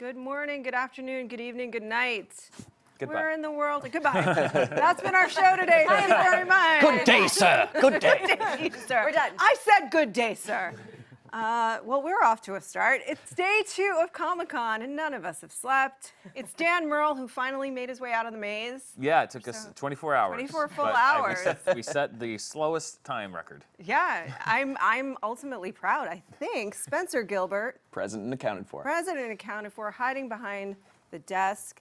Good morning, good afternoon, good evening, good night. Goodbye. Where in the world? Goodbye. That's been our show today. Thank you very much. Good day, sir. Good day. Good day, sir. We're done. I said good day, sir. Well, we're off to a start. It's day 2 of Comic-Con, and none of us have slept. It's Dan Murrell who finally made his way out of the maze. Yeah, it took us 24 hours. 24 full but hours. We set the slowest time record. Yeah, I'm ultimately proud, I think. Spencer Gilbert, Present and accounted for. president accounted for, hiding behind the desk.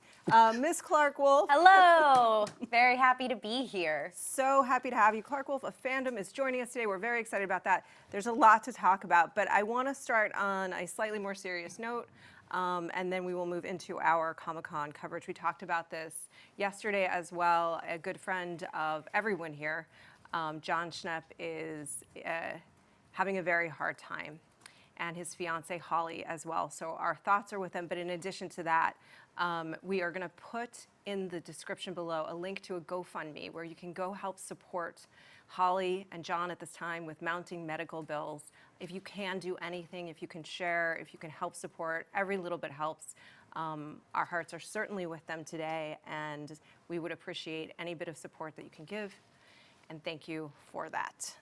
Miss Clarke Wolfe. Hello. Very happy to be here. So happy to have you. Clarke Wolfe of Fandom is joining us today. We're very excited about that. There's a lot to talk about, but I want to start on a slightly more serious note, and then we will move into our Comic-Con coverage. We talked about this yesterday as well. A good friend of everyone here, John Schnepp, is having a very hard time, and his fiancée Holly as well. So our thoughts are with them, but in addition to that, we are going to put in the description below a link to a GoFundMe where you can go help support Holly and John at this time with mounting medical bills. If you can do anything, if you can share, if you can help support, every little bit helps. Our hearts are certainly with them today, and we would appreciate any bit of support that you can give, and thank you for that.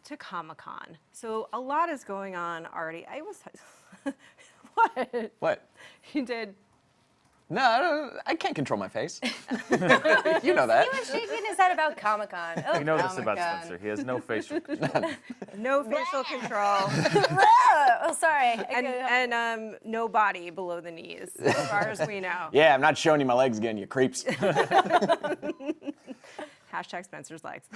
To Comic-Con. So a lot is going on already. I was, what? What? You did. No, I can't control my face. You know that. He was shaking his head about Comic-Con. Oh, You know this about Comic-Con. Spencer. He has no facial. No facial control, Oh, sorry. and no body below the knees, as far as we know. Yeah, I'm not showing you my legs again, you creeps. Hashtag Spencer's legs.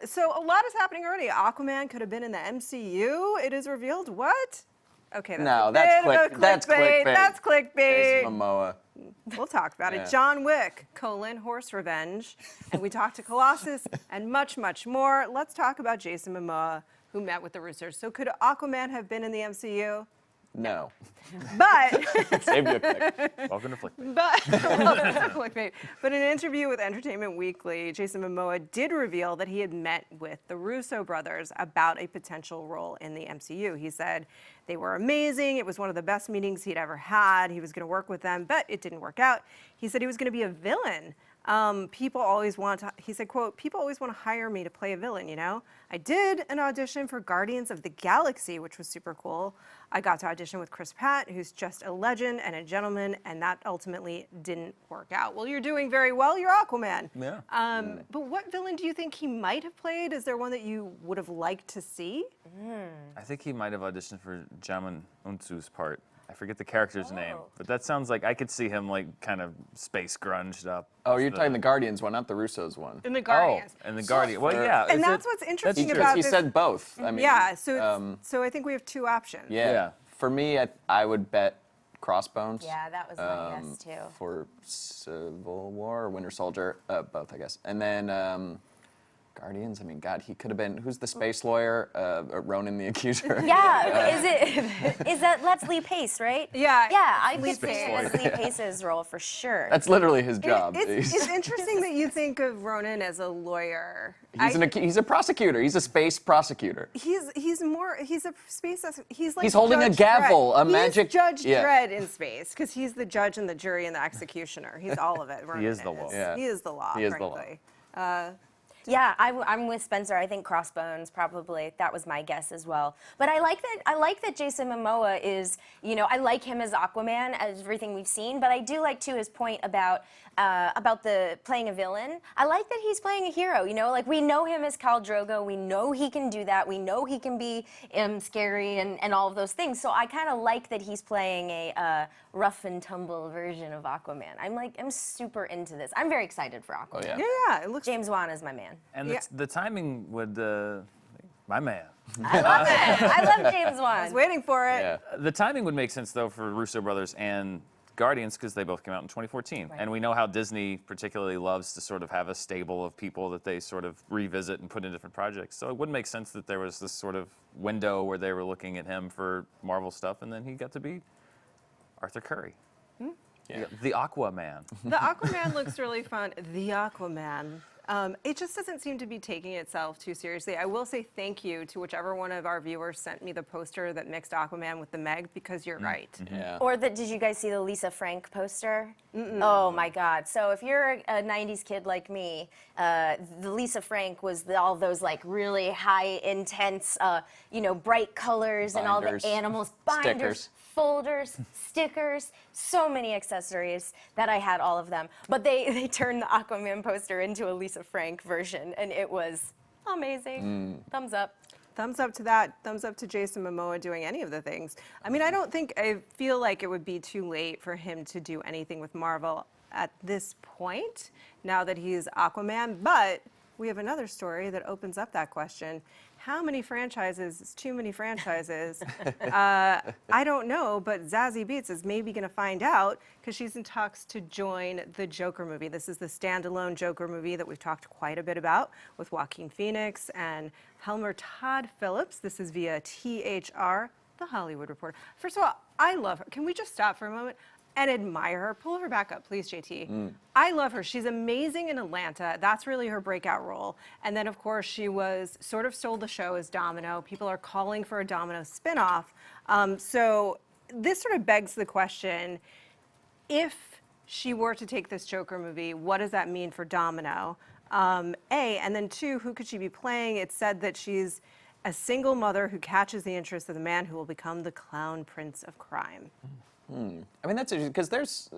So a lot is happening already. Aquaman could have been in the MCU. It is revealed. What? Okay, No, that's that's a bit of a that's clickbait. That's clickbait. Jason Momoa. We'll talk about Yeah. it. John Wick, Horse Revenge. And we talked to Colossus and much, much more. Let's talk about Jason Momoa, who met with the Roosters. So could Aquaman have been in the MCU? No. But, Saved you a click. Welcome to Flickbait. but in an interview with Entertainment Weekly, Jason Momoa did reveal that he had met with the Russo brothers about a potential role in the MCU. He said they were amazing. It was one of the best meetings he'd ever had. He was going to work with them, but it didn't work out. He said he was going to be a villain. People always want to, he said, quote, people always want to hire me to play a villain, you know? I did an audition for Guardians of the Galaxy, which was super cool. I got to audition with Chris Pratt, who's just a legend and a gentleman, and that ultimately didn't work out. Well, you're doing very well. You're Aquaman. Yeah. But what villain do you think he might have played? Is there one that you would have liked to see? I think he might have auditioned for Jamin Unsu's part. I forget the character's name, but that sounds like I could see him like kind of space grunged up. Oh, you're talking the Guardians one, not the Russos one. In the Guardians. Oh, and the Guardian. Well, yeah. And is that's it- what's interesting true. about He this. said both. I mean, Yeah, so I think we have 2 options. Yeah. Yeah. For me, I would bet Crossbones. Yeah, that was my guess, too. For Civil War or Winter Soldier, both, I guess. And then Guardians, I mean, God, he could have been, who's the space lawyer? Ronan the Accuser. Yeah, that's Lee Pace, right? Yeah. Yeah, I Lee could see it Pace. as Lee Pace's role for sure. That's literally his job. It's interesting that you think of Ronan as a lawyer. He's a prosecutor. He's a space prosecutor. He's a space. He's like He's holding a Judge gavel, Dredd. a magic- He's Judge yeah. Dredd in space because he's the judge and the jury and the executioner. He's all of it. Ronan is the law. Yeah. He is the law. He is the law. frankly. Yeah, I'm with Spencer. I think Crossbones probably. That was my guess as well. But I like that Jason Momoa is, I like him as Aquaman, as everything we've seen. But I do like too his point about the playing a villain. I like that he's playing a hero. Like we know him as Khal Drogo. We know he can do that. We know he can be scary and all of those things. So I kind of like that he's playing a rough and tumble version of Aquaman. I'm super into this. I'm very excited for Aquaman. Oh, yeah. Yeah, it looks. James Wan is my man. And Yeah. the timing would, my man. I love it. I love James I was Wan. waiting for it. Yeah. The timing would make sense though for Russo brothers and Guardians because they both came out in 2014. Right. And we know how Disney particularly loves to sort of have a stable of people that they sort of revisit and put in different projects. So it would make sense that there was this sort of window where they were looking at him for Marvel stuff, and then he got to be Arthur Curry. Yeah. The Aquaman. The Aquaman looks really fun. The Aquaman. It just doesn't seem to be taking itself too seriously. I will say thank you to whichever one of our viewers sent me the poster that mixed Aquaman with the Meg, because you're right. Yeah. Or did you guys see the Lisa Frank poster? Oh my God! So if you're a '90s kid like me, the Lisa Frank was all those like really high, intense, bright colors and all the Binders, animals, binders, stickers. folders, stickers, so many accessories that I had all of them. But they turned the Aquaman poster into a Lisa Frank version, and it was amazing. Thumbs up. Thumbs up to that. Thumbs up to Jason Momoa doing any of the things. I mean, I feel like it would be too late for him to do anything with Marvel at this point, now that he's Aquaman. But we have another story that opens up that question. How many franchises is too many franchises? I don't know, but ZAZZIE BEETZ is maybe going to find out, because she's in talks to join the Joker movie. This is the standalone Joker movie that we've talked quite a bit about with Joaquin Phoenix and Helmer Todd Phillips. This is via THR, The Hollywood Reporter. First of all, I love her. Can we just stop for a moment and admire her? Pull her back up, please, JT. I love her. She's amazing in Atlanta. That's really her breakout role. And then, of course, she was sort of stole the show as Domino. People are calling for a Domino spinoff. So this sort of begs the question, if she were to take this Joker movie, what does that mean for Domino? A, and then two, who could she be playing? It's said that she's a single mother who catches the interest of the man who will become the clown prince of crime. I mean, that's because there's,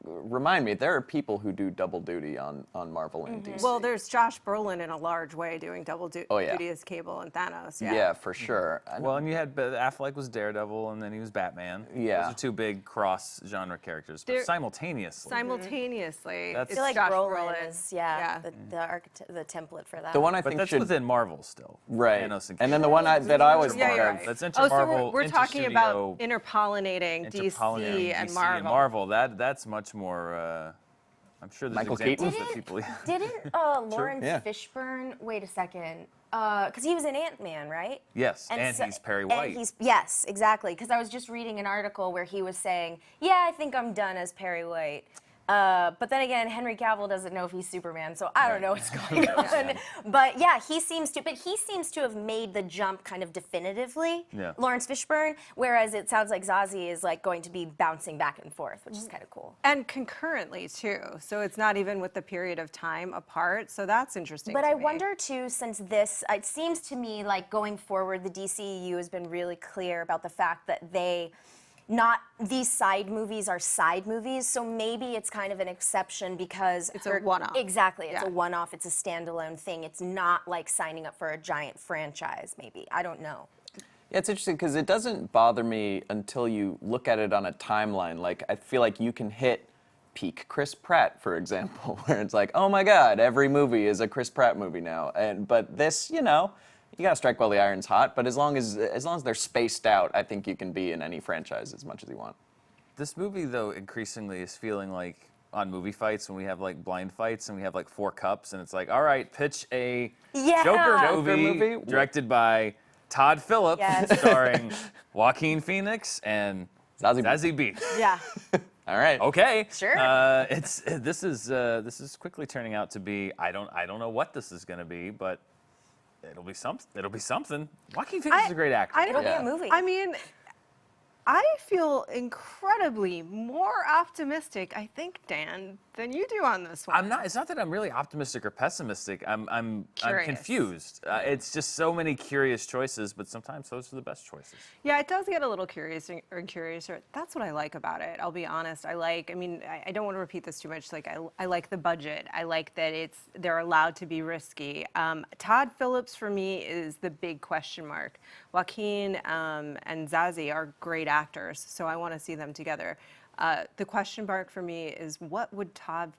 remind me, there are people who do double duty on Marvel and DC. Well, there's Josh Brolin in a large way doing double Oh, yeah. duty as Cable and Thanos. Yeah, for sure. Well, and you had Affleck was Daredevil, and then he was Batman. Yeah. Those are two big cross-genre characters, but They're- simultaneously. Simultaneously, That's- I it's feel like Josh Brolin is, Yeah. the template for that. The one I But think that's should, within Marvel still. right. Thanos And then the one that I was Yeah, thought you're of, right. That's Oh, so inter-Marvel, we're talking about inter-studio, interpollinating DC and Marvel. That's much more. I'm sure there's Michael examples Keaton? that people. Didn't Lawrence yeah. Fishburne, wait a second, because he was in Ant-Man, right? Yes, and so- he's Perry and White. yes, exactly, because I was just reading an article where he was saying, yeah, I think I'm done as Perry White. But then again, Henry Cavill doesn't know if he's Superman, so I don't know what's going on. But yeah, he seems to have made the jump kind of definitively, Yeah. Lawrence Fishburne, whereas it sounds like ZAZZIE is like going to be bouncing back and forth, which is kind of cool. And concurrently, too. So it's not even with the period of time apart. So that's interesting. But to I me. wonder too, since this, it seems to me like going forward, the DCEU has been really clear about the fact that these side movies are side movies, so maybe it's kind of an exception because It's a one-off. Exactly, it's Yeah. a one-off, it's a standalone thing. It's not like signing up for a giant franchise, maybe. I don't know. Yeah, it's interesting because it doesn't bother me until you look at it on a timeline. Like, I feel like you can hit peak Chris Pratt, for example, where it's like, oh my God, every movie is a Chris Pratt movie now. But this, you gotta strike while the iron's hot. But as long as they're spaced out, I think you can be in any franchise as much as you want. This movie, though, increasingly is feeling like on movie fights when we have like blind fights and we have like 4 cups and it's like, all right, pitch a Yeah. Joker movie, movie? directed by Todd Phillips, Yes. starring Joaquin Phoenix and ZAZZIE ZAZZIE BEETZ. Yeah. All right. Okay. Sure. This is quickly turning out to be. I don't know what this is going to be, but it'll be something. It'll be something. Joaquin Phoenix is a great actor. It'll be Yeah. a movie. I mean, I feel incredibly more optimistic, I think, Dan, than you do on this one. I'm not. It's not that I'm really optimistic or pessimistic. I'm Curious. confused. It's just so many curious choices, but sometimes those are the best choices. Yeah, it does get a little curiouser. That's what I like about it. I'll be honest. I don't want to repeat this too much. Like, I like the budget. I like that they're allowed to be risky. Todd Phillips for me is the big question mark. Joaquin and ZAZZIE are great actors, so I want to see them together. The question mark for me is, what would Todd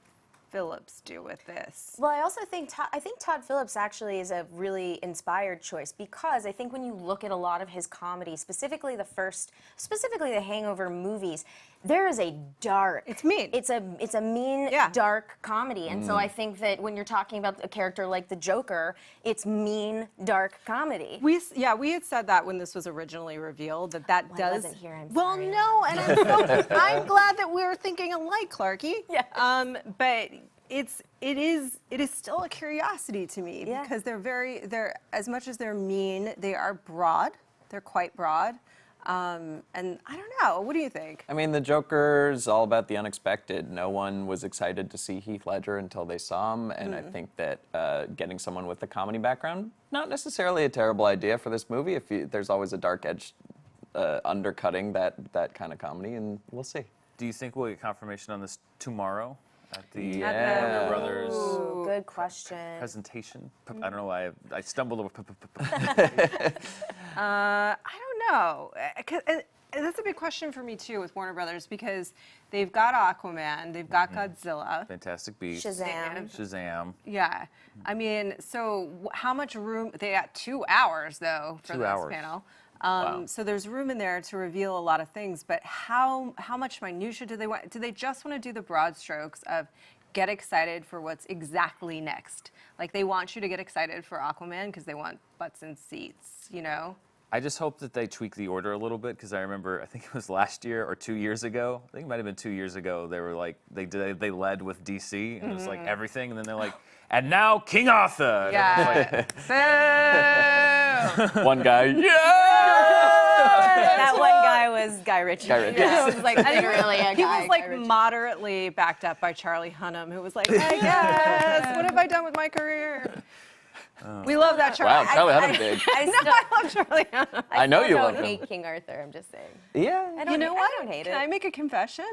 Phillips do with this? Well, I also think Todd Phillips actually is a really inspired choice because I think when you look at a lot of his comedy, specifically the Hangover movies, there is a dark. It's mean. It's a mean, Yeah. dark comedy, and so I think that when you're talking about a character like the Joker, it's mean, dark comedy. We had said that when this was originally revealed that I does. wasn't here, I'm well, sorry. no, and I'm glad that we're thinking alike, Clarke. Yes. But it is still a curiosity to me Yeah. because they're as much as they're mean, they are broad. They're quite broad. And I don't know. What do you think? I mean, the Joker's all about the unexpected. No one was excited to see Heath Ledger until they saw him, and I think that getting someone with a comedy background, not necessarily a terrible idea for this movie. There's always a dark edge undercutting that kind of comedy, and we'll see. Do you think we'll get confirmation on this tomorrow at the Yeah. Warner Brothers Ooh, good question. presentation? I don't know why I stumbled over. I don't know. And that's a big question for me too with Warner Brothers because they've got Aquaman, they've got Godzilla. Fantastic Beasts. Shazam. Shazam. Yeah. I mean, so how much room? They got 2 hours though for 2 this hours. panel. Wow. So there's room in there to reveal a lot of things, but how much minutia do they want? Do they just want to do the broad strokes of get excited for what's exactly next? Like they want you to get excited for Aquaman because they want butts and seats, you know? I just hope that they tweak the order a little bit because I remember I think it was last year or 2 years ago. I think it might have been 2 years ago. They were like they led with DC and it was like everything, and then they're like, and now King Arthur. And I was like, Yeah. One guy, That one guy was Guy Ritchie. Guy Ritchie. Yeah, it was like, I think really a He guy, was like Guy Ritchie. moderately backed up by Charlie Hunnam, who was like, I guess, what have I done with my career? We love that Charlie. Wow, Charlie Hunnam big. I No, still, I love Charlie Hunnam. I know still you don't love him. hate King Arthur. I'm just saying. Yeah. I don't, You know what? I don't hate Can it. I make a confession?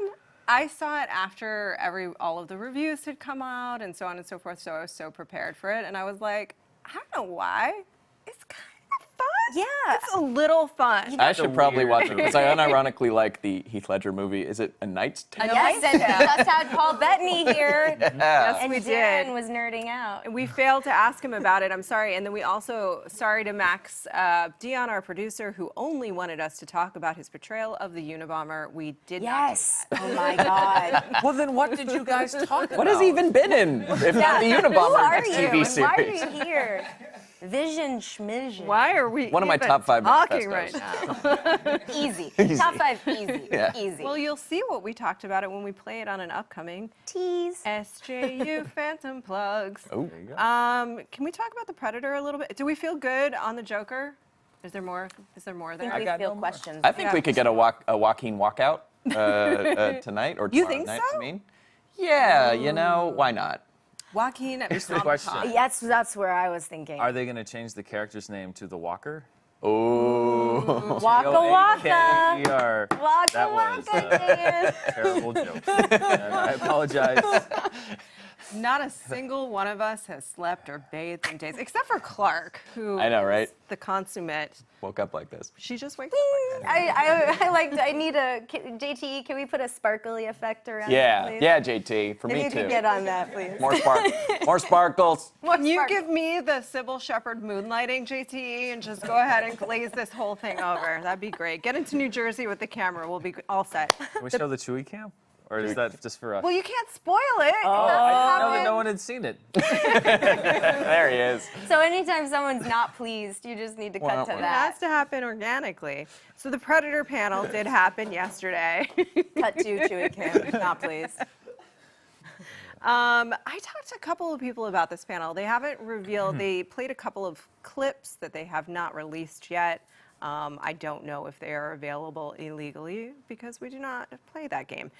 I saw it after all of the reviews had come out and so on and so forth, so I was so prepared for it, and I was like, I don't know why. It's kind of fun. Yeah. It's a little fun. I should probably weird watch it because I unironically like the Heath Ledger movie. Is it A Knight's Tale? Yes, and we just had Paul Bettany here. Yes, And we Darren did. was nerding out. And we failed to ask him about it. I'm sorry. And then we also, sorry to Max Dion, our producer, who only wanted us to talk about his portrayal of the Unabomber. We did Yes. Oh my God. well, then what did you guys talk about? What has he even been in, if not the Who Unabomber are you? TV And series? why are you here? Vision schmision. not. Why are we One of my even top 5 talking manifestos. right now? Easy. Easy. Top 5 easy. Yeah. Easy. Well, you'll see what we talked about it when we play it on an upcoming tease. SJU Phantom Plugs. Oh. There you go. Can we talk about the Predator a little bit? Do we feel good on the Joker? Is there more? Is there more I think there? we got feel no more. questions. I think we could get a Joaquin walkout tonight or You tomorrow think night, so? I mean. Yeah, you know, why not? Joaquin. Here's the question. That's where I was thinking. Are they going to change the character's name to the Walker? Oh. Waka waka. K-E-R. Waka That was waka, Dan. a terrible joke. And I apologize. Not a single one of us has slept or bathed in days, except for Clarke, who I know, right? is the consummate. Woke up like this. She just wakes up like that. I need JT, can we put a sparkly effect around it, Yeah, please? yeah, JT, for If me you too. could get on that, please. More sparkles. More Can you spark- give me the Sybil Shepherd moonlighting, JT, and just go ahead and glaze this whole thing over? That'd be great. Get into New Jersey with the camera. We'll be all set. Can we show the Chewy cam? Or is that just for us? Well, you can't spoil it. I didn't know that no one had seen it. There he is. So anytime someone's not pleased, you just need to cut to It that. has to happen organically. So the Predator panel did happen yesterday. Cut to Chewy Cam, not pleased. I talked to a couple of people about this panel. They haven't revealed, they played a couple of clips that they have not released yet. I don't know if they are available illegally because we do not play that game.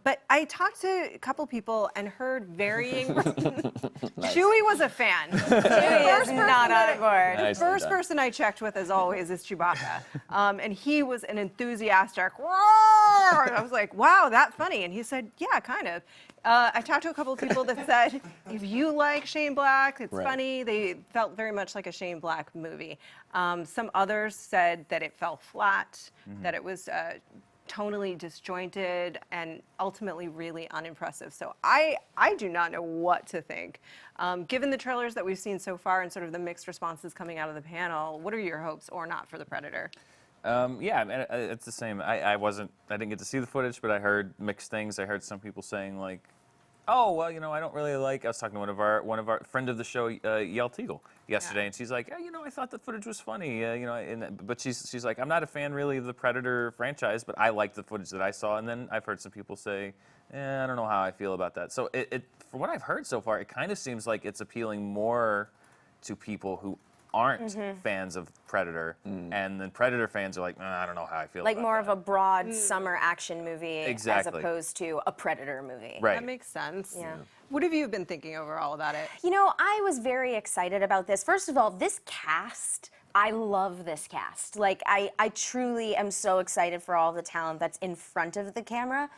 But I talked to a couple people and heard varying. Chewy was a fan. Chewy is not on board. Nicely First done. person I checked with, as always, is Chewbacca. And he was an enthusiastic, roar! And I was like, wow, that funny. And he said, yeah, kind of. I talked to a couple of people that said, if you like Shane Black, it's Right. funny. They felt very much like a Shane Black movie. Some others said that it fell flat, that it was tonally disjointed and ultimately really unimpressive. So I do not know what to think. Given the trailers that we've seen so far and sort of the mixed responses coming out of the panel, what are your hopes or not for the Predator? Yeah, I mean, it's the same. I didn't get to see the footage, but I heard mixed things. I heard some people saying like, oh, well, I don't really like. I was talking to one of our friend of the show, Yael Teagle, yesterday, and she's like, I thought the footage was funny, but she's like, I'm not a fan really of the Predator franchise, but I like the footage that I saw, and then I've heard some people say, I don't know how I feel about that. So from what I've heard so far, it kind of seems like it's appealing more to people who aren't fans of Predator, and then Predator fans are like, I don't know how I feel Like about more that. of a broad summer action movie Exactly. as opposed to a Predator movie. Right. That makes sense. Yeah. What have you been thinking overall about it? I was very excited about this. First of all, this cast, I love this cast. Like, I truly am so excited for all the talent that's in front of the camera.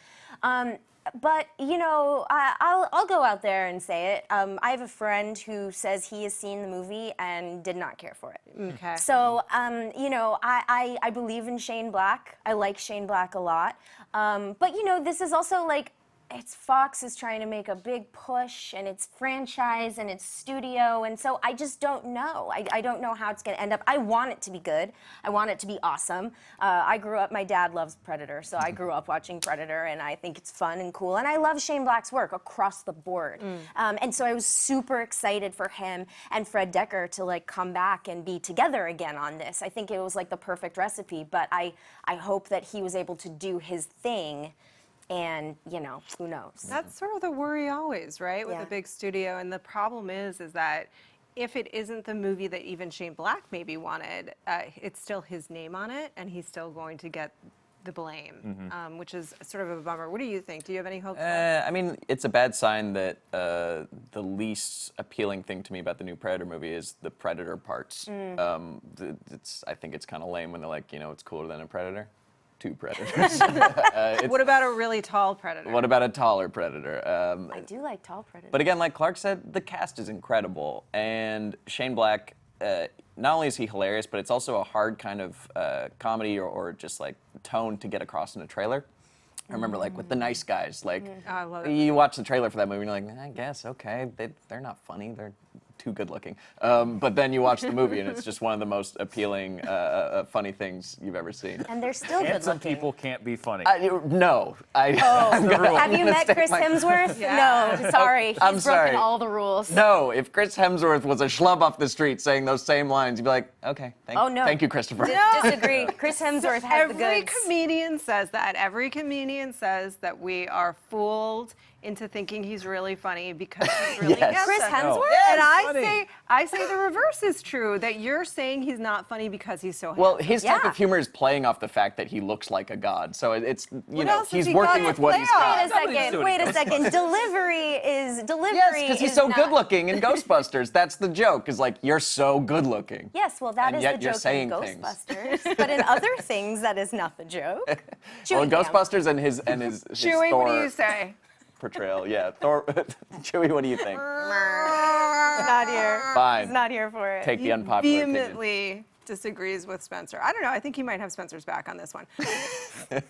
But, I'll go out there and say it. I have a friend who says he has seen the movie and did not care for it. Okay. So, I believe in Shane Black. I like Shane Black a lot. But, this is also like, Fox is trying to make a big push, and it's franchise, and it's studio, and so I just don't know. I don't know how it's going to end up. I want it to be good. I want it to be awesome. My dad loves Predator, so I grew up watching Predator, and I think it's fun and cool, and I love Shane Black's work across the board. And so I was super excited for him and Fred Dekker to come back and be together again on this. I think it was the perfect recipe, but I hope that he was able to do his thing. And, who knows? That's sort of the worry always, right, with Yeah. a big studio. And the problem is that if it isn't the movie that even Shane Black maybe wanted, it's still his name on it, and he's still going to get the blame, which is sort of a bummer. What do you think? Do you have any hope? I mean, it's a bad sign that the least appealing thing to me about the new Predator movie is the Predator parts. I think it's kind of lame when they're like, it's cooler than a Predator. Two Predators. What about a really tall Predator? What about a taller Predator? I do like tall Predators. But again, like Clarke said, the cast is incredible. And Shane Black, not only is he hilarious, but it's also a hard kind of comedy or just tone to get across in a trailer. I remember with The Nice Guys, I love it. you watch the trailer for that movie and you're like, I guess, okay, they're not funny, they're too good looking. But then you watch the movie and it's just one of the most appealing, funny things you've ever seen. And they're still good Handsome looking. people can't be funny. No. Have you met Chris Hemsworth? Yeah. No, sorry. He's I'm broken sorry. all the rules. No, if Chris Hemsworth was a schlub off the street saying those same lines, you'd be like, okay, thank you, Christopher. Disagree. Chris Hemsworth has the Every goods. comedian says that. Every comedian says that we are fooled into thinking he's really funny because he's really Yes. Chris handsome. Hemsworth? And funny. I say the reverse is true, that you're saying he's not funny because he's so handsome. Well, his type Yeah. of humor is playing off the fact that he looks like a god. So it's, else has he's he working got with to what play he's off? got. Wait a second. Delivery Yes, because he's is so not- good looking in Ghostbusters. That's the joke, is you're so good looking. Yes, well, that And is yet the you're joke saying in things. Ghostbusters. But in other things, that is not the joke. Well, in Chewie Cam. Ghostbusters and his Chewie, Thor what do you say? portrayal, yeah. Thor, Chewie, what do you think? He's not here. Fine. He's not here for it. Take the unpopular opinion. Vehemently disagrees with Spencer. I don't know. I think he might have Spencer's back on this one.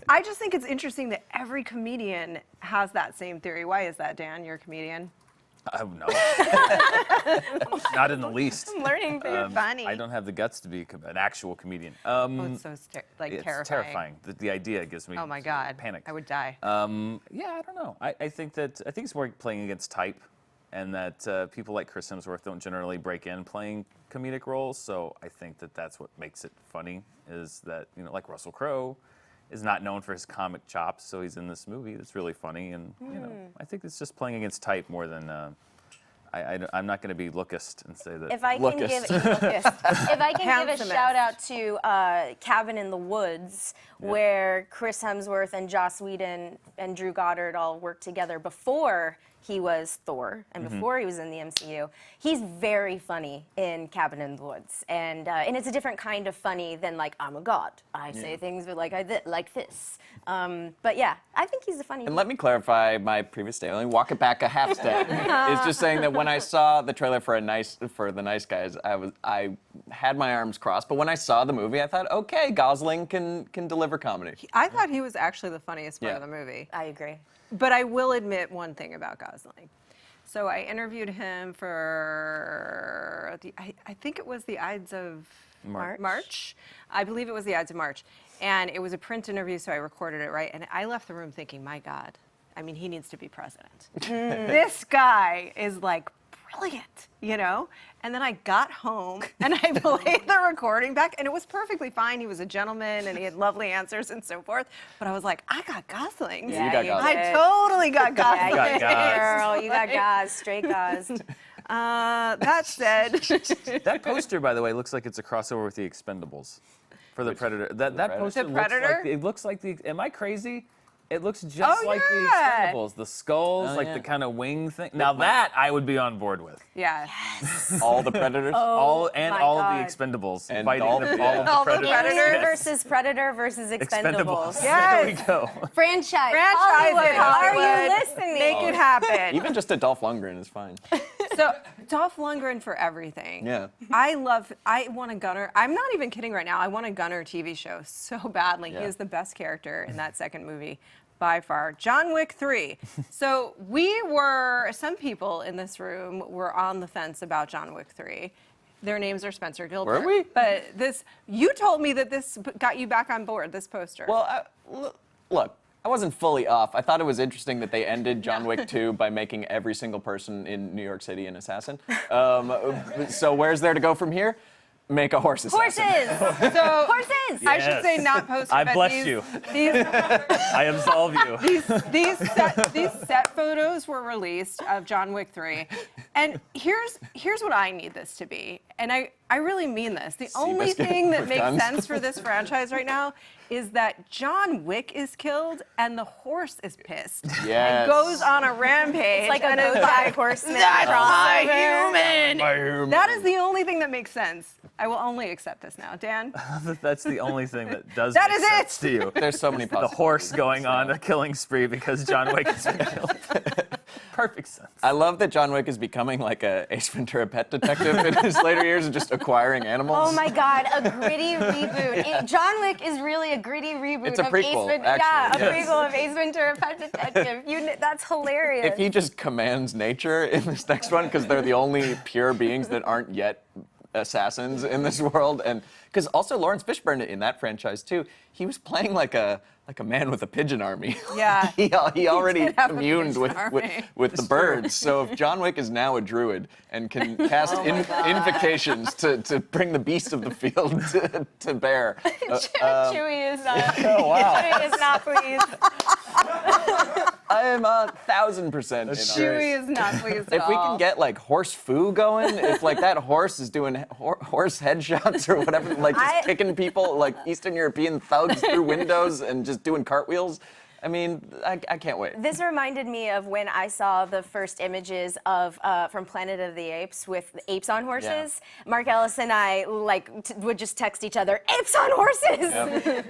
I just think it's interesting that every comedian has that same theory. Why is that, Dan? You're a comedian. Oh, no. Not in the least. I'm learning things. Funny. I don't have the guts to be an actual comedian. Oh, it's so It's terrifying. terrifying. The idea gives me Oh my God. panic. I would die. Yeah, I don't know. I think it's more playing against type, and that people like Chris Hemsworth don't generally break in playing comedic roles. So I think that's what makes it funny. Is that like Russell Crowe is not known for his comic chops, so he's in this movie that's really funny, and I think it's just playing against type more than. I'm not going to be lookist and say that. If I can give if I can give a Handsomest. shout out to Cabin in the Woods, where Chris Hemsworth and Joss Whedon and Drew Goddard all worked together before he was Thor and before he was in the MCU. He's very funny in Cabin in the Woods, and it's a different kind of funny than I'm a god. I say things like this. But yeah, I think he's a funny. And let me clarify my previous statement. Let me walk it back a half step. It's just saying that when I saw the trailer for The Nice Guys, I had my arms crossed. But when I saw the movie, I thought, okay, Gosling can deliver comedy. I thought he was actually the funniest part Yeah. of the movie. I agree. But I will admit one thing about Gosling. So I interviewed him for I think it was the Ides of March. I believe it was the Ides of March. And it was a print interview, so I recorded it, right? And I left the room thinking, my God, I mean, he needs to be president. This guy is like brilliant, you know? And then I got home and I played the recording back, and it was perfectly fine. He was a gentleman and he had lovely answers and so forth. But I was like, I got Goslings. Yeah, you got you Goslings. did. I totally got Goslings. Yeah, you got did, gazed. girl. You got gazed, straight gazed. That said, That poster, by the way, looks like it's a crossover with the Expendables for the Predator. That Predator? poster The looks Predator? like it looks like the. Am I crazy? It looks just Oh, like yeah. the Expendables. The skulls, Oh, like yeah. the kind of wing thing. Now that I would be on board with. yeah. All the Predators. All and my all God. of the Expendables And fighting all all, the- of yeah. the All the Predators. Predators. Alien Yes. versus Predator versus Expendables. Yes. There we go. Franchise. Franchise Hollywood. it, Are Hollywood. you listening? Make it happen. Even just a Dolph Lundgren is fine. So Dolph Lundgren for everything. Yeah. I want a Gunner. I'm not even kidding right now. I want a Gunner TV show so badly. Yeah. He is the best character in that second movie by far. John Wick 3. So some people in this room were on the fence about John Wick 3. Their names are Spencer Gilbert. Were we? But you told me that this got you back on board, this poster. Well, look, I wasn't fully off. I thought it was interesting that they ended John Wick 2 by making every single person in New York City an assassin. So where's there to go from here? Make a horse assassin. Horses. So Horses. I should say not poster. I but bless these, you. These, I absolve you. these set photos were released of John Wick 3. And here's what I need this to be. And I really mean this. The only Seabiscuit thing that with makes guns. sense for this franchise right now is that John Wick is killed and the horse is pissed. Yes. And goes on a rampage. It's like a and is BoJack Horseman That's my crossover." human. That is the only thing that makes sense. I will only accept this now. Dan? That's the only thing that does That make is sense it! to you. There's so many The possibilities. horse going on a killing spree because John Wick has been killed. Perfect sense. I love that John Wick is becoming like a Ace Ventura pet detective in his later years and just acquiring animals. Oh my God, a gritty reboot. John Wick is really a gritty reboot It's a of prequel, Ace Ventura. actually, Yeah, a yes. prequel of Ace Ventura Pet Detective. That's hilarious. If he just commands nature in this next one, because they're the only pure beings that aren't yet assassins in this world, and because also Lawrence Fishburne in that franchise too, he was playing like a man with a pigeon army. Yeah. he already did have a communed pigeon with army. the birds. So if John Wick is now a druid and can cast invocations to bring the beasts of the field to bear. Chewie is not. Oh wow! Chewie is not pleased. I am 1,000% in on this. Chewie is not pleased at If we all. can get like horse foo going, if like that horse is doing horse headshots or whatever, like just kicking people like Eastern European thugs through windows and just doing cartwheels, I mean, I can't wait. This reminded me of when I saw the first images of from Planet of the Apes with the apes on horses. Mark Ellis and I would just text each other, "Apes on horses,"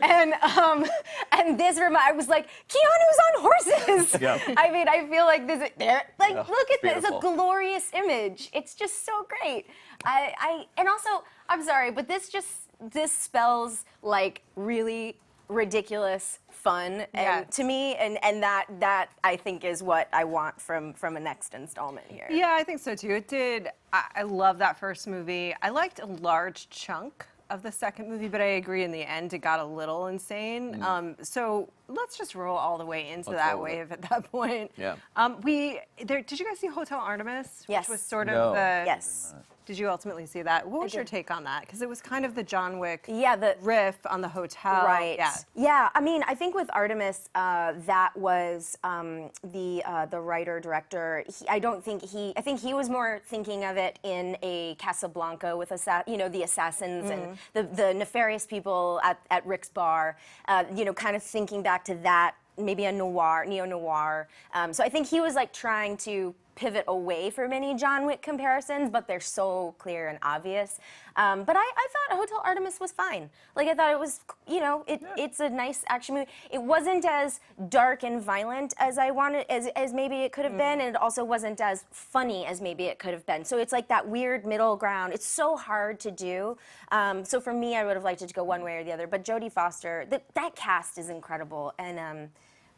and this I was like, "Keanu's on horses." Yep. I mean, I feel like this. Look at this! It's a beautiful. glorious image. It's just so great. And also, I'm sorry, but this spells like really ridiculous fun and to me and that I think is what I want from a next installment here. Yeah, I think so too. It did. I love that first movie. I liked a large chunk of the second movie, but I agree in the end it got a little insane. So let's just roll all the way into Let's that roll with it. wave at that point. Yeah. Did you guys see Hotel Artemis? Yes. Which was sort No. of the. Yes. Did you ultimately see that? What was your did. take on that? Because it was kind of the John Wick Yeah, the riff on the hotel. Right. Yeah. Yeah. I mean, I think with Artemis, that was the writer director. I think he was more thinking of it in a Casablanca with the assassins and the nefarious people at Rick's bar. Kind of thinking back to that, maybe a neo-noir. So I think he was like trying to pivot away from any John Wick comparisons, but they're so clear and obvious. But I thought Hotel Artemis was fine. Like I thought it was, it's a nice action movie. It wasn't as dark and violent as I wanted, as maybe it could have been, and it also wasn't as funny as maybe it could have been. So it's like that weird middle ground. It's so hard to do. So for me, I would have liked it to go one way or the other. But Jodie Foster, that cast is incredible, and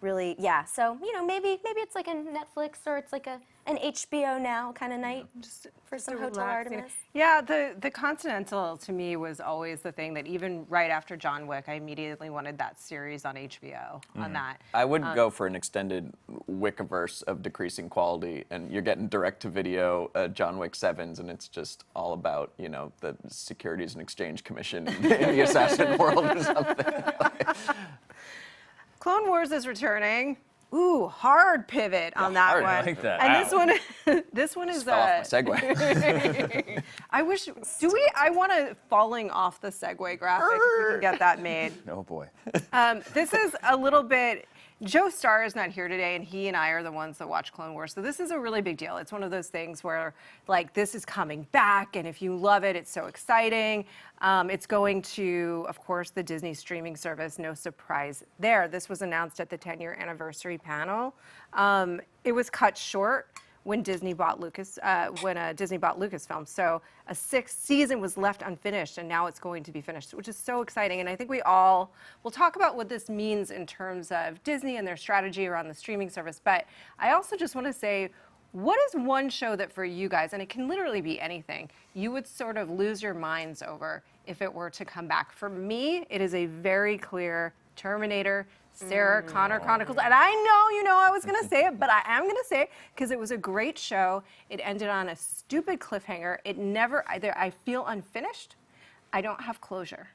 really, yeah. So maybe it's like a Netflix or it's like an HBO Now kind of night for some Hotel relaxing. Artemis. Yeah, the Continental to me was always the thing that even right after John Wick, I immediately wanted that series on HBO on that. I would go for an extended Wickiverse of decreasing quality, and you're getting direct-to-video John Wick 7s, and it's just all about, the Securities and Exchange Commission in the assassin world or something. Clone Wars is returning. Ooh, hard pivot on that hard, one. I like that. And this one is Fell off my segue. I wish. I want a falling off the segue graphic if we can get that made. Oh boy. This is a little bit. Joe Starr is not here today, and he and I are the ones that watch Clone Wars. So this is a really big deal. It's one of those things where, like, this is coming back, and if you love it, it's so exciting. It's going to, of course, the Disney streaming service. No surprise there. This was announced at the 10-year anniversary panel. It was cut short when Disney bought Lucasfilm. So a 6th season was left unfinished, and now it's going to be finished, which is so exciting. And I think we'll talk about what this means in terms of Disney and their strategy around the streaming service. But I also just want to say, what is one show that for you guys, and it can literally be anything, you would sort of lose your minds over if it were to come back? For me, it is a very clear Terminator, Sarah Connor Chronicles. And I know I was going to say it, but I am going to say it because it was a great show. It ended on a stupid cliffhanger. I feel unfinished. I don't have closure.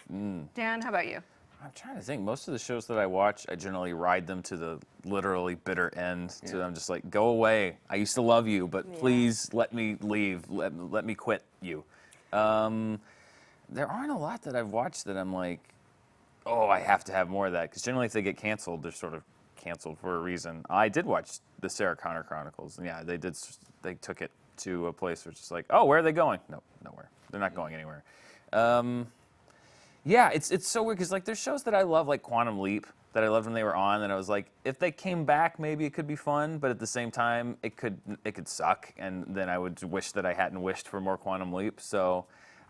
Dan, how about you? I'm trying to think. Most of the shows that I watch, I generally ride them to the literally bitter end. So I'm just like, go away. I used to love you, but please let me leave. Let me quit you. There aren't a lot that I've watched that I'm like, oh, I have to have more of that. Because generally, if they get canceled, they're sort of canceled for a reason. I did watch the Sarah Connor Chronicles, and yeah, they took it to a place where it's just like, oh, where are they going? No, nowhere. They're not going anywhere. Yeah, it's so weird because like there's shows that I love, like Quantum Leap, that I loved when they were on, and I was like, if they came back, maybe it could be fun, but at the same time, it could suck, and then I would wish that I hadn't wished for more Quantum Leap. So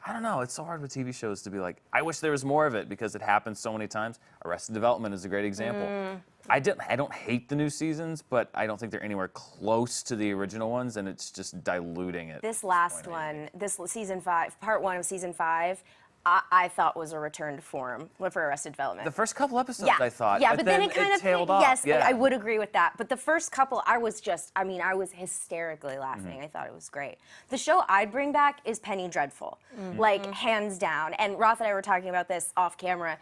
I don't know. It's so hard with TV shows to be like, I wish there was more of it because it happens so many times. Arrested Development is a great example. I don't hate the new seasons, but I don't think they're anywhere close to the original ones, and it's just diluting it. This last one, this season 5, part 1 of season 5, I thought was a return to form for Arrested Development. The first couple episodes, I thought. Yeah, but then it kind of tailed off. Yes, yeah. I would agree with that. But the first couple, I was hysterically laughing. I thought it was great. The show I'd bring back is Penny Dreadful, like hands down. And Roth and I were talking about this off camera.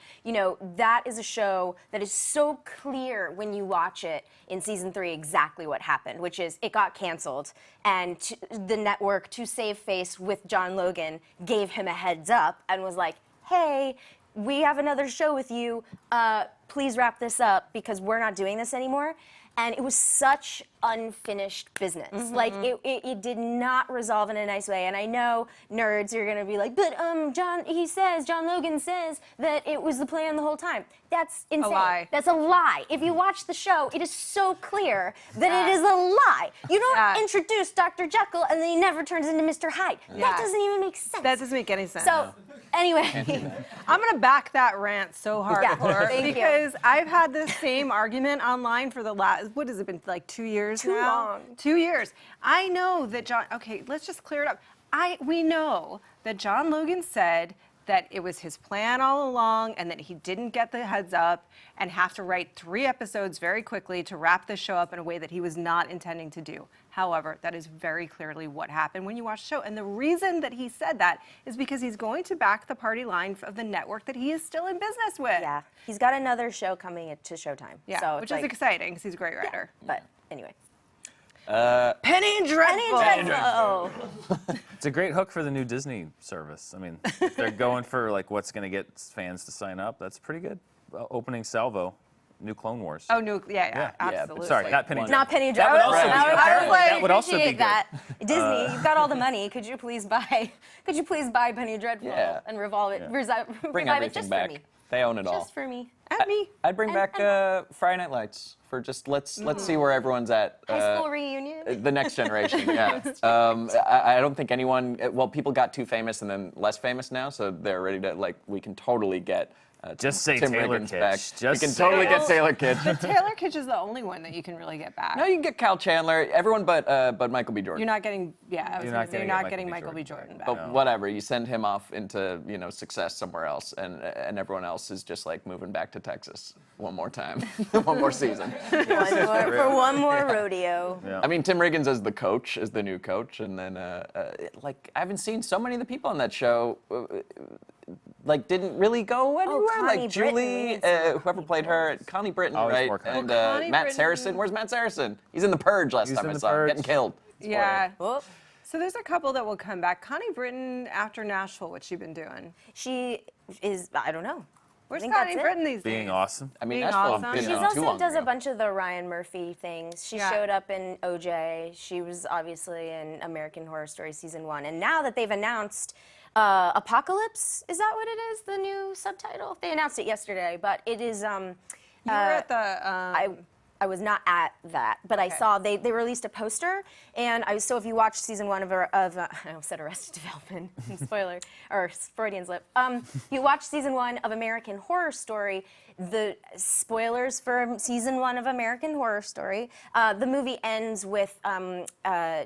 That is a show that is so clear when you watch it in season 3 exactly what happened, which is it got canceled, and the network, to save face with John Logan, gave him a heads up and was like, hey, we have another show with you. Please wrap this up because we're not doing this anymore. And it was such unfinished business. Like, it did not resolve in a nice way. And I know nerds are going to be like, but John Logan says that it was the plan the whole time. That's insane. A lie. That's a lie. If you watch the show, it is so clear that it is a lie. You don't introduce Dr. Jekyll and then he never turns into Mr. Hyde. That doesn't even make sense. That doesn't make any sense. So, anyway. I'm going to back that rant so hardcore thank you. because I've had this same argument online for the last, what has it been, like 2 years Too now? long. 2 years. I know that okay, let's just clear it up. We know that John Logan said that it was his plan all along and that he didn't get the heads up and have to write 3 episodes very quickly to wrap the show up in a way that he was not intending to do. However, that is very clearly what happened when you watch the show. And the reason that he said that is because he's going to back the party line of the network that he is still in business with. Yeah, he's got another show coming to Showtime. Yeah, so which is exciting because he's a great writer. But anyway. Penny Dreadful. Penny Dreadful. It's a great hook for the new Disney service. I mean, if they're going for like what's going to get fans to sign up, that's pretty good. Opening salvo, new Clone Wars. Oh, no, yeah, absolutely. Sorry, not Penny. Not Penny That would Dreadful. also be I was apparently, like, that would also be appreciate good. that. Disney, you've got all the money. Could you please buy Penny Dreadful and revive it Bring just everything back. for me? They own it all. Just for me. At me. I'd bring back Friday Night Lights for just let's see where everyone's at. High school reunion. The next generation, yeah. I don't think anyone. Well, people got too famous and then less famous now, so they're ready to we can totally get. Just say Tim Taylor Riggins Kitsch. back. Just we can say totally it. get Taylor Kitsch. But Taylor Kitsch is the only one that you can really get back. No, you can get Kyle Chandler. Everyone but Michael B. Jordan. You're not getting, I was You're gonna not say, you're gonna not get getting Michael Michael B. B. Jordan back. But whatever, you send him off into success somewhere else, and everyone else is just moving back to Texas one more time, one more season. For one more rodeo. Yeah. I mean, Tim Riggins as the coach, as the new coach, and then I haven't seen so many of the people on that show. Didn't really go anywhere. Connie Julie, Britton, whoever played her, Connie Britton, Always right? more Connie. And Well, Connie Matt Britton- Saracen. Where's Matt Saracen? He's in The Purge last He's time in I The saw him, Purge. getting killed. Yeah. Oh, So there's a couple that will come back. Connie Britton after Nashville, what's she been doing? she is. I don't know. Where's I think Connie that's it. Britton these days? Being awesome. I mean, Being Nashville awesome. didn't She's too also long does ago. a bunch of the Ryan Murphy things. She Yeah. showed up in OJ. She was obviously in American Horror Story season 1. And now that they've announced Apocalypse, is that what it is? The new subtitle? They announced it yesterday, but it is. You were at the. I was not at that, but I Okay. saw they released a poster, and so if you watch season 1 of I almost said Arrested Development, spoiler or Freudian slip. You watch season 1 of American Horror Story. The spoilers for season 1 of American Horror Story. The movie ends with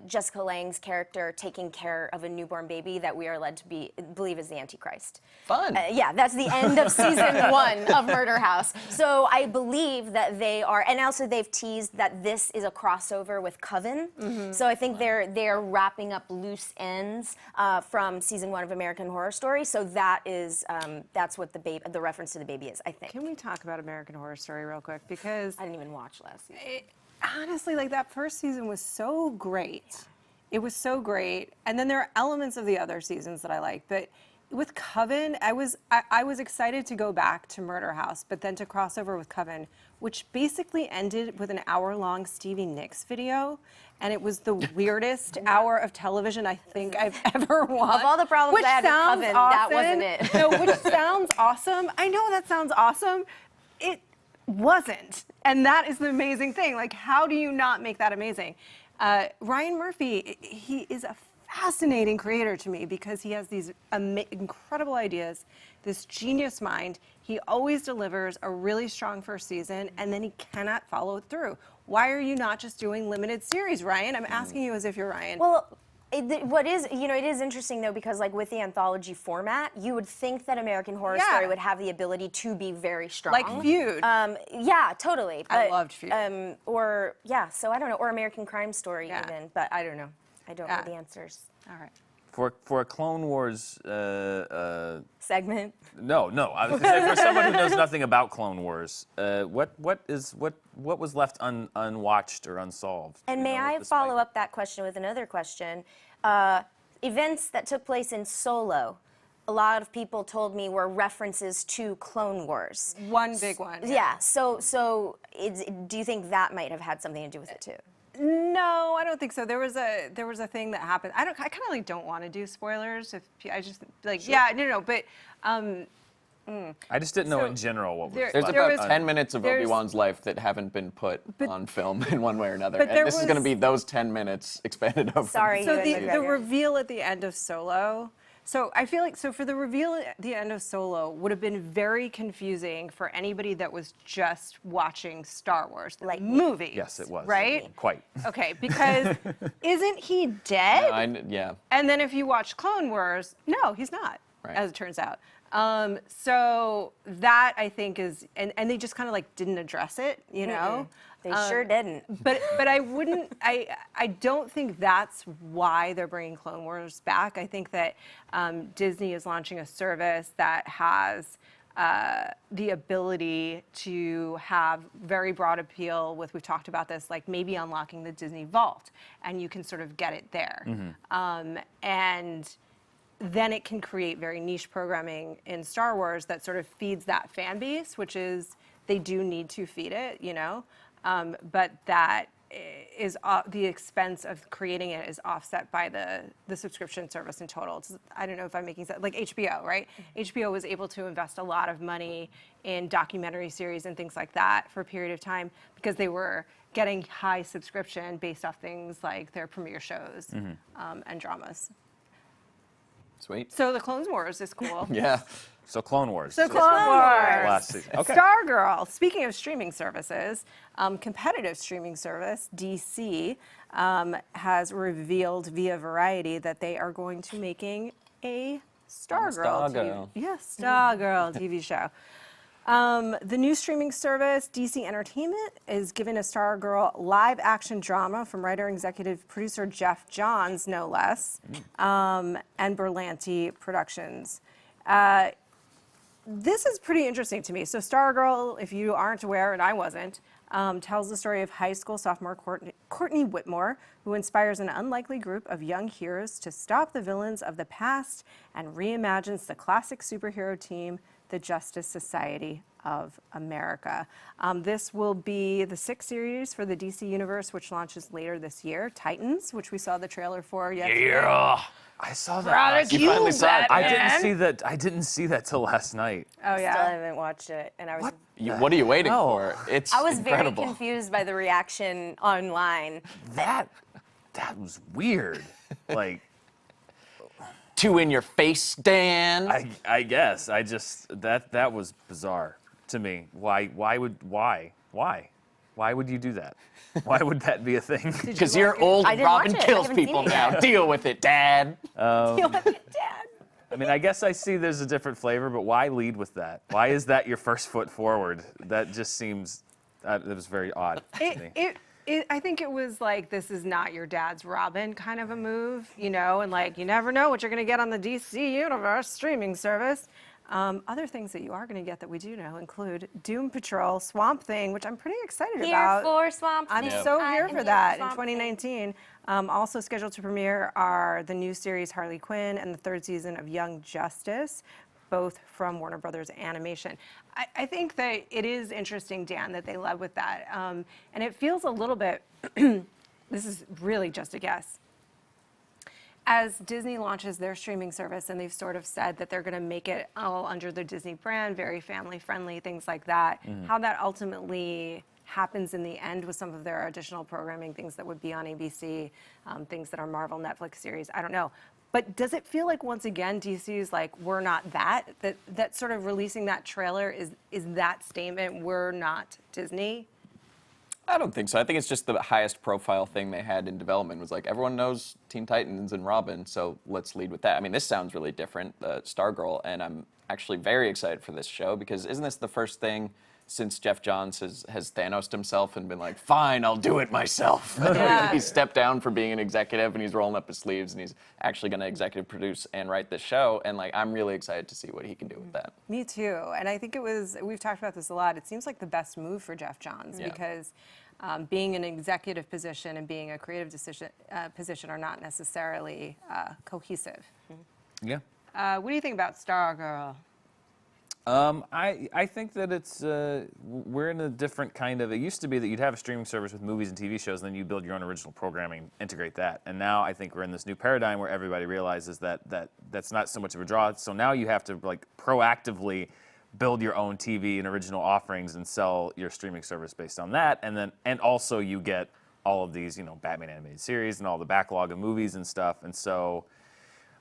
Jessica Lange's character taking care of a newborn baby that we are led to believe is the Antichrist. Fun. Yeah, that's the end of season 1 of Murder House. So I believe that they are, and also they've teased that this is a crossover with Coven. So I think they're wrapping up loose ends from season 1 of American Horror Story. So that is that's what the reference to the baby is, I think. Can we talk about American Horror Story real quick? Because I didn't even watch last season. honestly, that first season was so great. It was so great. And then there are elements of the other seasons that I like. But with Coven, I was excited to go back to Murder House, but then to cross over with Coven, which basically ended with an hour-long Stevie Nicks video. And it was the weirdest hour of television I think I've ever watched. Of all the problems Which I had with sounds Coven, awesome. that wasn't it. No, which sounds awesome. I know that sounds awesome. It wasn't. And that is the amazing thing. How do you not make that amazing? Ryan Murphy, he is a fascinating creator to me because he has these incredible ideas, this genius mind. He always delivers a really strong first season, and then he cannot follow it through. Why are you not just doing limited series, Ryan? I'm asking you as if you're Ryan. Well, it is interesting though, because with the anthology format, you would think that American Horror Yeah. Story would have the ability to be very strong. Like Feud. Yeah, totally. I But, loved Feud. So I don't know, or American Crime Story Yeah. even, but I don't know. I don't Yeah. know the answers. All right. For a Clone Wars, Segment. no. I was gonna say, for someone who knows nothing about Clone Wars, what was left unwatched or unsolved? And may I follow up that question with another question? Events that took place in Solo, a lot of people told me were references to Clone Wars. One big one. Yeah. So do you think that might have had something to do with it too? No, I don't think so. There was a thing that happened. I kind of don't want to do spoilers. If I just yeah, no, but I just didn't know So in general what was there- There's left. there about was- 10 minutes of there's- Obi-Wan's life that haven't been put on film in one way or another. But And there this is going to was- be those 10 minutes expanded over. Sorry. so Ewan the McGregor. reveal at the end of Solo. So I feel for the reveal at the end of Solo would have been very confusing for anybody that was just watching Star Wars, the movie. Yes, it was. Right? Quite. Okay, because isn't he dead? Yeah. And then if you watch Clone Wars, no, he's not, Right. as it turns out. So that I think is, and they just kind of didn't address it, you know? They sure didn't. But I wouldn't, I don't think that's why they're bringing Clone Wars back. I think that Disney is launching a service that has the ability to have very broad appeal with, we've talked about this, maybe unlocking the Disney Vault, and you can sort of get it there. And then it can create very niche programming in Star Wars that sort of feeds that fan base, which is, they do need to feed it, you know? But that the expense of creating it is offset by the subscription service in total. I don't know if I'm making sense. Like HBO, right? HBO was able to invest a lot of money in documentary series and things like that for a period of time because they were getting high subscription based off things like their premiere shows and dramas. Sweet. So the Clone Wars is cool. Yeah. So Clone Wars. So Clone Wars. Last season. Okay. STARGIRL. Speaking of streaming services, competitive streaming service DC has revealed via Variety that they are going to making a STARGIRL. STARGIRL TV show. The new streaming service, DC Entertainment, is giving a STARGIRL live-action drama from writer and executive producer Jeff Johns, no less, and Berlanti Productions. This is pretty interesting to me. So STARGIRL, if you aren't aware, and I wasn't, tells the story of high school sophomore Courtney Whitmore, who inspires an unlikely group of young heroes to stop the villains of the past and reimagines the classic superhero team, the Justice Society of America. This will be the 6th series for the DC Universe, which launches later this year. Titans, which we saw the trailer for yesterday. Yeah. I saw that. You finally saw it. I didn't see that till last night. Oh, yeah. Still haven't watched it, and I was. What are you waiting for? It's I was incredible. very confused by the reaction online. That was weird. Like, Too in your face, Dan. I guess I just that was bizarre to me. Why would you do that? Why would that be a thing? Because you're old I and didn't Robin watch it. I kills haven't seen people it now. yet. Deal with it, Dad. Dad. I mean, I guess I see there's a different flavor, but why lead with that? Why is that your first foot forward? That just seems that was very odd to me. I think it was like, this is not your dad's Robin kind of a move, you know, and like, you never know what you're going to get on the DC Universe streaming service. Other things that you are going to get that we do know include Doom Patrol, Swamp Thing, which I'm pretty excited Here about. for Swamp I'm Thing. so here for that in Swamp Thing. 2019. Also scheduled to premiere are the new series Harley Quinn and the 3rd season of Young Justice, both from Warner Brothers Animation. I think that it is interesting, Dan, that they led with that. And it feels a little bit, this is really just a guess, as Disney launches their streaming service, and they've sort of said that they're going to make it all under the Disney brand, very family-friendly, things like that, how that ultimately happens in the end with some of their additional programming, things that would be on ABC, things that are Marvel, Netflix series, I don't know. But does it feel like, once again, DC is like, we're not that sort of releasing that trailer is that statement, we're not Disney? I don't think so. I think it's just the highest profile thing they had in development was like, everyone knows Teen Titans and Robin, so let's lead with that. I mean, this sounds really different, STARGIRL, and I'm actually very excited for this show because isn't this the first thing since Jeff Johns has Thanos'd himself and been like, fine, I'll do it myself. Yeah. He stepped down for being an executive and he's rolling up his sleeves and he's actually going to executive produce and write this show. And like, I'm really excited to see what he can do with that. Me too. And I think we've talked about this a lot, it seems like the best move for Jeff Johns because being an executive position and being a creative position are not necessarily cohesive. Yeah. What do you think about STARGIRL? I think that it's we're in a different kind of. It used to be that you'd have a streaming service with movies and TV shows, and then you build your own original programming, integrate that. And now I think we're in this new paradigm where everybody realizes that that's not so much of a draw. So now you have to like proactively build your own TV and original offerings and sell your streaming service based on that. And also you get all of these, Batman animated series and all the backlog of movies and stuff. And so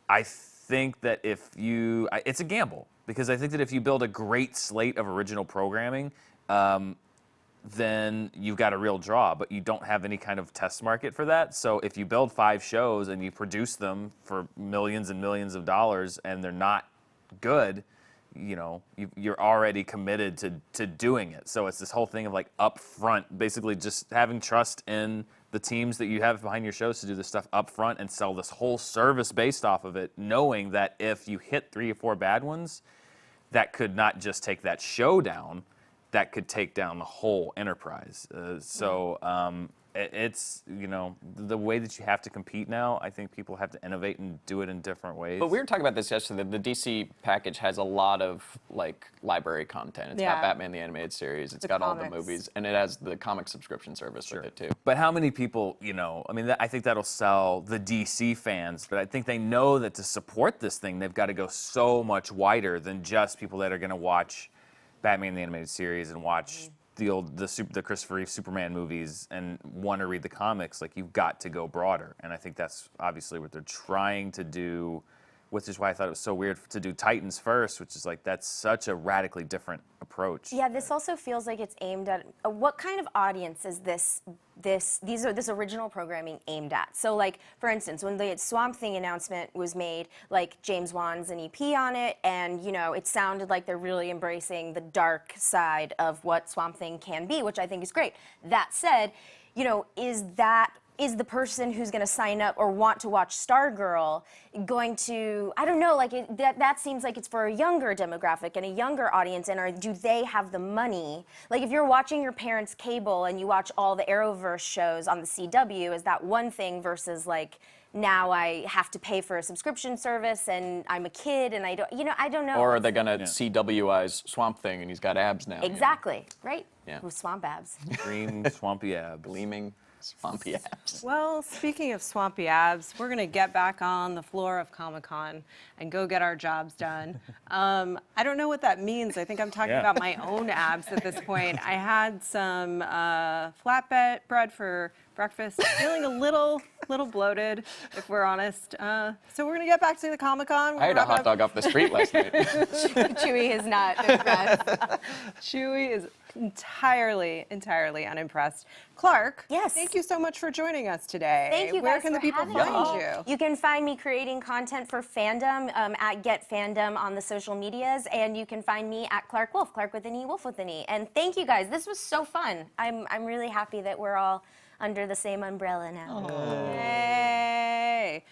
I think that it's a gamble. Because I think that if you build a great slate of original programming, then you've got a real draw, but you don't have any kind of test market for that. So if you build 5 shows and you produce them for millions and millions of dollars and they're not good, you're already committed to doing it. So it's this whole thing of like upfront, basically just having trust in the teams that you have behind your shows to do this stuff up front and sell this whole service based off of it, knowing that if you hit 3 or 4 bad ones, that could not just take that show down, that could take down the whole enterprise. it's, you know, the way that you have to compete now, I think people have to innovate and do it in different ways. But we were talking about this yesterday. The DC package has a lot of like library content. It's Yeah. got Batman the Animated Series. It's The got all the comics. movies, and it has the comic subscription service with it too. But how many people, you know, I mean, I think that'll sell the DC fans, but I think they know that to support this thing, they've got to go so much wider than just people that are going to watch Batman the Animated Series and watch the Christopher Reeve Superman movies and want to read the comics. Like, you've got to go broader. And I think that's obviously what they're trying to do, which is why I thought it was so weird to do Titans first, which is like, that's such a radically different approach. Yeah, this also feels like it's aimed at what kind of audience is this original programming aimed at? So, like, for instance, when the Swamp Thing announcement was made, like, James Wan's an EP on it, and, you know, it sounded like they're really embracing the dark side of what Swamp Thing can be, which I think is great. That said, you know, is the person who's going to sign up or want to watch Stargirl going to, I don't know, like that seems like it's for a younger demographic and a younger audience, and do they have the money? Like, if you're watching your parents' cable and you watch all the Arrowverse shows on the CW, is that one thing versus like, now I have to pay for a subscription service and I'm a kid and I don't know. Or are they gonna CWI's Swamp Thing and he's got abs now? Exactly, right? Yeah. With swamp abs. Green, swampy abs. Gleaming, swampy abs. Well, speaking of swampy abs, we're going to get back on the floor of Comic-Con and go get our jobs done. I don't know what that means. I think I'm talking about my own abs at this point. I had some flatbread bread for breakfast, feeling a little bloated, if we're honest. So we're going to get back to the Comic-Con. I ate a hot dog off the street last night. Chewy is not impressed. Chewy is entirely unimpressed. Clarke, Yes. thank you so much for joining us today. Thank you Where guys can the for people having find me. you? You can find me creating content for fandom at Get Fandom on the social medias, and you can find me at Clarke Wolfe, Clarke with an E, Wolfe with an E. And thank you guys. This was so fun. I'm really happy that we're all under the same umbrella now. Yay!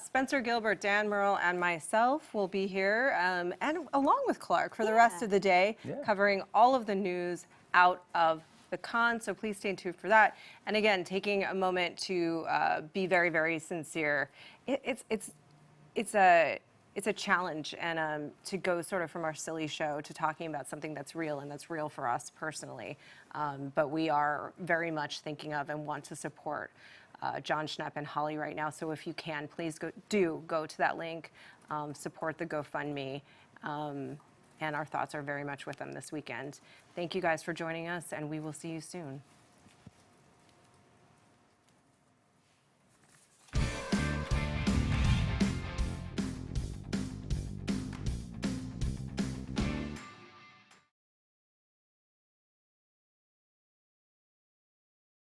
Spencer, Gilbert, Dan, Murrell, and myself will be here, and along with Clarke for the rest of the day, covering all of the news out of the con. So please stay tuned for that. And again, taking a moment to be very, very sincere. It's a challenge, and to go sort of from our silly show to talking about something that's real and that's real for us personally. But we are very much thinking of and want to support John Schnepp and Holly right now. So if you can, please go to that link, support the GoFundMe, and our thoughts are very much with them this weekend. Thank you guys for joining us, and we will see you soon.